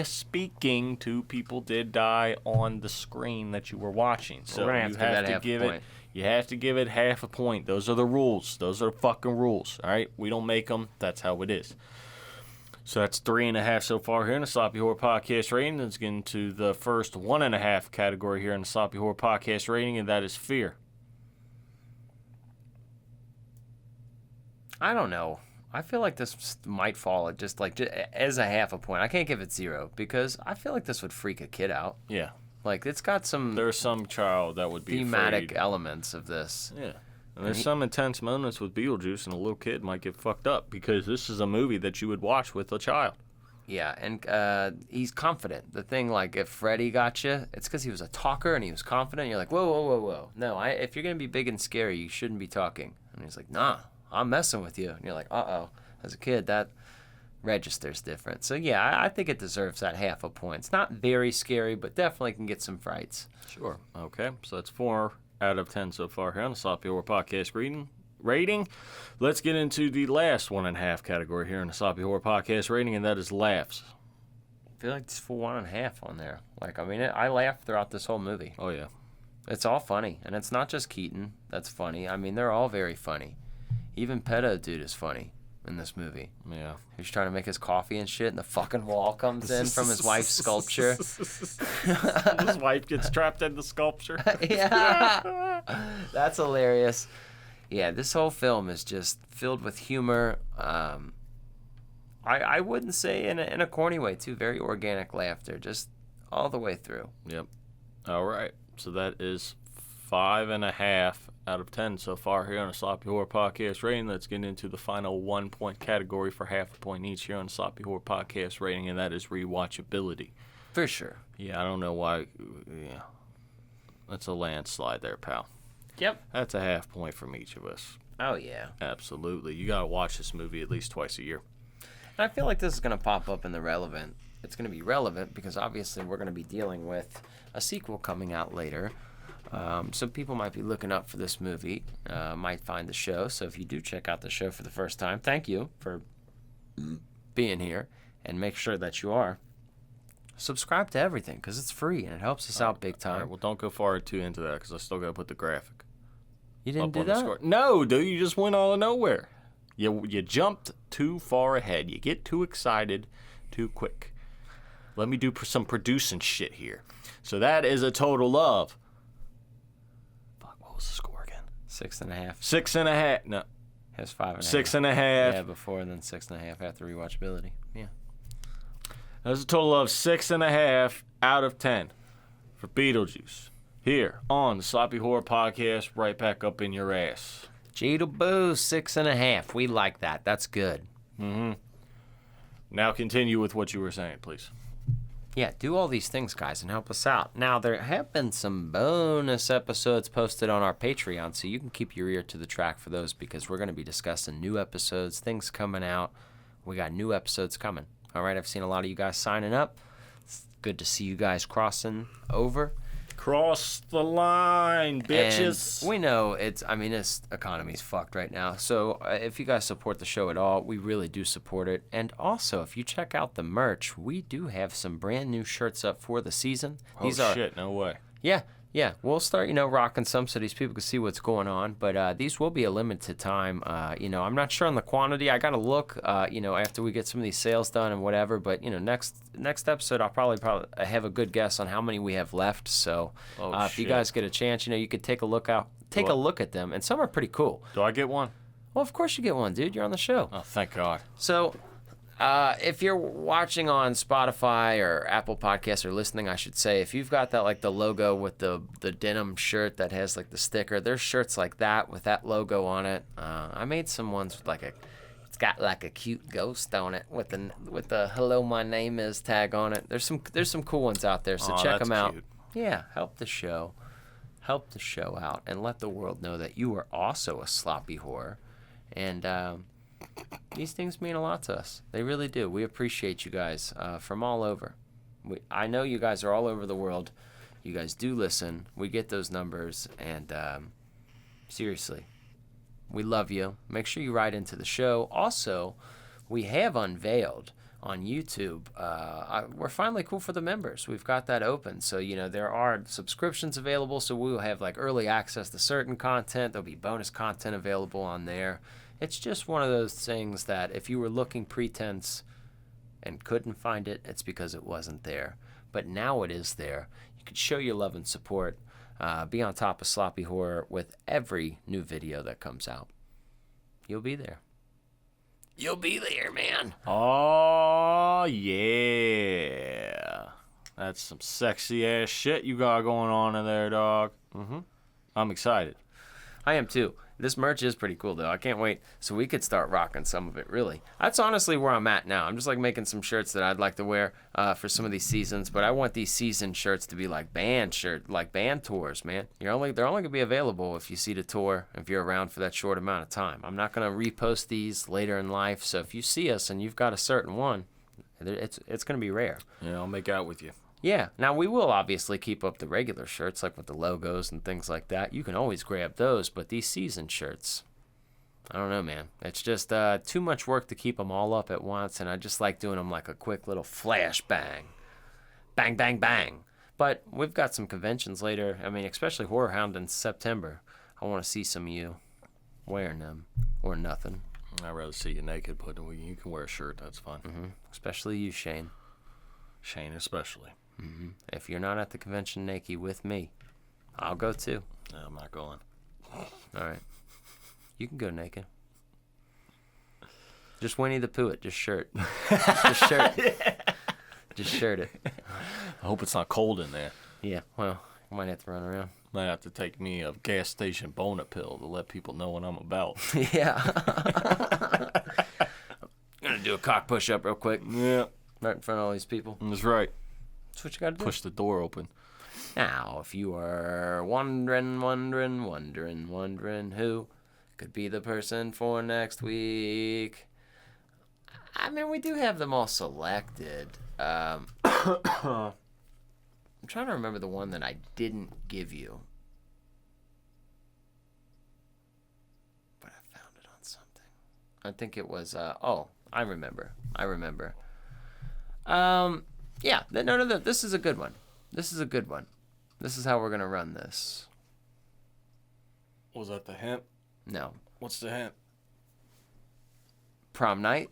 speaking, 2 people did die on the screen that you were watching. So we're gonna have to give it. You have to give it half a point. Those are the rules. Those are fucking rules. All right, we don't make them. That's how it is. So that's 3.5 so far here in the Sloppy Horror Podcast rating. Let's get into the first 1.5 category here in the Sloppy Horror Podcast rating, and that is fear. I don't know. I feel like this might fall at just as a half a point. I can't give it 0 because I feel like this would freak a kid out. Yeah. Like, it's got some There's some child that would be thematic afraid. elements of this. Yeah. And there's some intense moments with Beetlejuice, and a little kid might get fucked up because this is a movie that you would watch with a child. Yeah, and he's confident. The thing, like, if Freddy got you, it's because he was a talker and he was confident. You're like, whoa. No, if you're going to be big and scary, you shouldn't be talking. And he's like, nah, I'm messing with you. And you're like, uh-oh. As a kid, that registers different. So, yeah, I think it deserves that half a point. It's not very scary, but definitely can get some frights. Sure. Okay, so that's 4 out of 10 so far here on the Sloppy Horror Podcast rating. Let's get into the last 1.5 category here in the Sloppy Horror Podcast rating, and that is laughs. I feel like it's for 1.5 on there. Like, I mean, I laughed throughout this whole movie. Oh, yeah. It's all funny, and it's not just Keaton that's funny. I mean, they're all very funny. Even Pedo Dude is funny in this movie. Yeah. He's trying to make his coffee and shit, and the fucking wall comes in from his wife's sculpture. His wife gets trapped in the sculpture. Yeah. That's hilarious. Yeah, this whole film is just filled with humor. I wouldn't say in a corny way, too. Very organic laughter, just all the way through. Yep. All right. So that is 5.5 out of 10 so far here on the Sloppy Horror Podcast rating. Let's get into the final 1 point category for half a point each here on the Sloppy Horror Podcast rating, and that is rewatchability. For sure. Yeah, I don't know why. Yeah, that's a landslide there, pal. Yep. That's a half point from each of us. Oh, yeah. Absolutely. You got to watch this movie at least twice a year. And I feel like this is going to pop up in the relevant. It's going to be relevant because obviously we're going to be dealing with a sequel coming out later. So people might be looking up for this movie, might find the show. So if you do check out the show for the first time, thank you for being here. And make sure that you are. Subscribe to everything because it's free and it helps us out big time. All right, well, don't go far too into that because I still got to put the graphic. You didn't up do on the that? score. No, dude, you just went out of nowhere. You jumped too far ahead. You get too excited too quick. Let me do some producing shit here. So that is a total of... Fuck, what was the score again? 6.5. 6.5. No, Has 5.5. 6.5. Yeah, before and then 6.5 after rewatchability. Yeah. That's a total of 6.5 out of 10 for Beetlejuice. Here on the Sloppy Horror Podcast, right back up in your ass. Cheetle Boo, 6.5. We like that. That's good. Now continue with what you were saying, please. Yeah, do all these things, guys, and help us out. Now, there have been some bonus episodes posted on our Patreon, so you can keep your ear to the track for those because we're going to be discussing new episodes, things coming out. We got new episodes coming. All right, I've seen a lot of you guys signing up. It's good to see you guys crossing over. Cross the line, bitches. And we know this economy's fucked right now. So if you guys support the show at all, we really do support it. And also, if you check out the merch, we do have some brand new shirts up for the season. Shit, no way. Yeah. We'll start, rocking some so these people can see what's going on. But these will be a limited time. I'm not sure on the quantity. I got to look, after we get some of these sales done and whatever. But, next episode, I'll probably have a good guess on how many we have left. So if you guys get a chance, you could take a look at them. And some are pretty cool. Do I get one? Well, of course you get one, dude. You're on the show. Oh, thank God. So... if you're watching on Spotify or Apple Podcasts or listening, I should say, if you've got that the logo with the denim shirt that has the sticker, there's shirts like that with that logo on it. I made some ones with it's got a cute ghost on it with the "Hello, my name is" tag on it. There's some cool ones out there, so check them out. Cute. Yeah, help the show out, and let the world know that you are also a sloppy whore, and. These things mean a lot to us. They really do. We appreciate you guys from all over. I know you guys are all over the world. You guys do listen. We get those numbers. And seriously, we love you. Make sure you write into the show. Also, we have unveiled on YouTube. We're finally cool for the members. We've got that open. So, there are subscriptions available. So we will have early access to certain content. There'll be bonus content available on there. It's just one of those things that if you were looking pretense and couldn't find it, it's because it wasn't there. But now it is there. You can show your love and support. Be on top of Sloppy Horror with every new video that comes out. You'll be there. You'll be there, man. Oh, yeah. That's some sexy ass shit you got going on in there, dog. I'm excited. I am too. This merch is pretty cool, though. I can't wait so we could start rocking some of it, really. That's honestly where I'm at now. I'm just making some shirts that I'd like to wear for some of these seasons, but I want these season shirts to be band tours, man. They're only going to be available if you see the tour, if you're around for that short amount of time. I'm not going to repost these later in life, so if you see us and you've got a certain one, it's going to be rare. Yeah, I'll make out with you. Yeah. Now, we will obviously keep up the regular shirts, with the logos and things like that. You can always grab those, but these season shirts, I don't know, man. It's just too much work to keep them all up at once, and I just like doing them a quick little flash bang. Bang, bang, bang. But we've got some conventions later. Especially Horror Hound in September. I want to see some of you wearing them or nothing. I'd rather see you naked, but you can wear a shirt. That's fine. Especially you, Shane. Shane especially. If you're not at the convention naked with me, I'll go too. No, I'm not going. All right. You can go naked. Just Winnie the Pooh it. Just shirt. Just shirt it. Just shirt it. I hope it's not cold in there. Yeah, well, I might have to run around. Might have to take me a gas station boner pill to let people know what I'm about. Yeah. I'm gonna do a cock push-up real quick. Yeah, Right in front of all these people. that's right. That's what you gotta do. Push the door open. Now, if you are wondering who could be the person for next week, I mean, we do have them all selected. I'm trying to remember the one that I didn't give you. But I found it on something. I think it was, I remember. Yeah, no, this is a good one. This is how we're going to run this. Was that the hint? No. What's the hint? Prom night,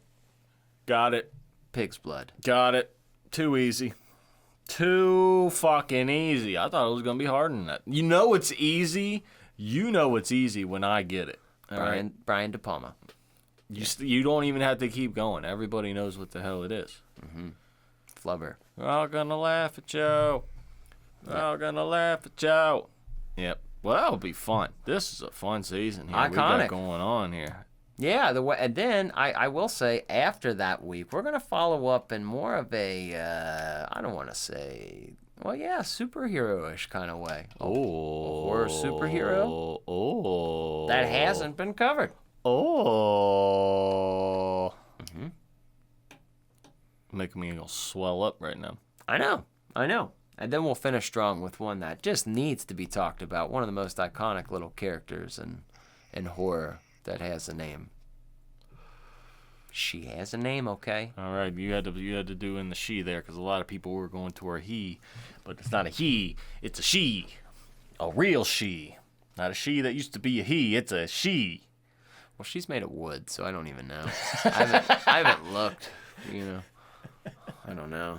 Got it. pig's blood. Got it. Too easy. Too fucking easy. I thought it was going to be harder than that. You know it's easy. You know it's easy when I get it. All right? Brian De Palma. You don't even have to keep going. Everybody knows what the hell it is. Flubber. We're all gonna laugh at you. We're all gonna laugh at you. Yep. Well, that'll be fun. This is a fun season here. We got Iconic. going on here. Yeah, and then I will say after that week we're gonna follow up in more of a I don't want to say superhero-ish kind of way. Oh. Horror superhero. Oh. That hasn't been covered. Oh. Making me all swell up right now. I know. And then we'll finish strong with one that just needs to be talked about. One of the most iconic little characters in horror that has a name. She has a name, okay? All right, you had to do in the she there because a lot of people were going to her he, but it's not a he, it's a she, a real she, not a she that used to be a he. It's a she. Well, she's made of wood, so I don't even know. I haven't looked. I don't know.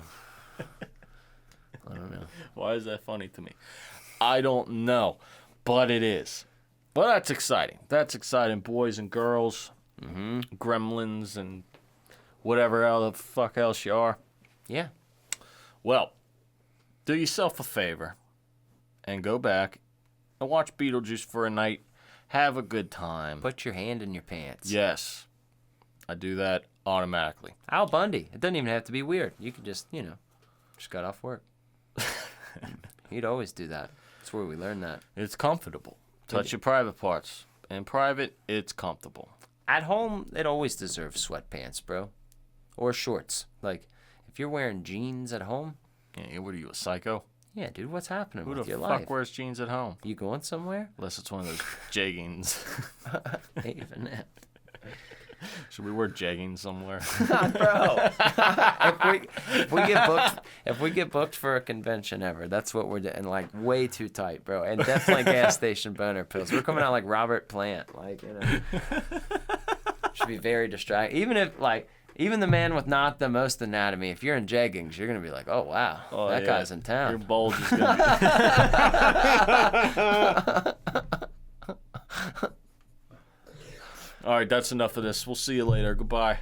Why is that funny to me? I don't know, but it is. But that's exciting. That's exciting, boys and girls, gremlins, and whatever the fuck else you are. Yeah. Well, do yourself a favor and go back and watch Beetlejuice for a night. Have a good time. Put your hand in your pants. Yes, I do that automatically. Al Bundy. It doesn't even have to be weird. You can just got off work. He'd always do that. That's where we learned that. It's comfortable. Touch your private parts. In private, it's comfortable. At home, it always deserves sweatpants, bro. Or shorts. Like, if you're wearing jeans at home. Yeah, what are you, a psycho? Yeah, dude, what's happening Who with the your fuck life? wears jeans at home? You going somewhere? Unless it's one of those jeggings. Even that. Should we wear jeggings somewhere? Bro. if we get booked for a convention ever, that's what we're doing. Like, way too tight, bro. And definitely gas station boner pills. We're coming out like Robert Plant. Like, should be very distracting. Even the man with not the most anatomy, if you're in jeggings, you're going to be like, oh, wow, that guy's in town. Your bulge is going to be... All right, that's enough of this. We'll see you later. Goodbye.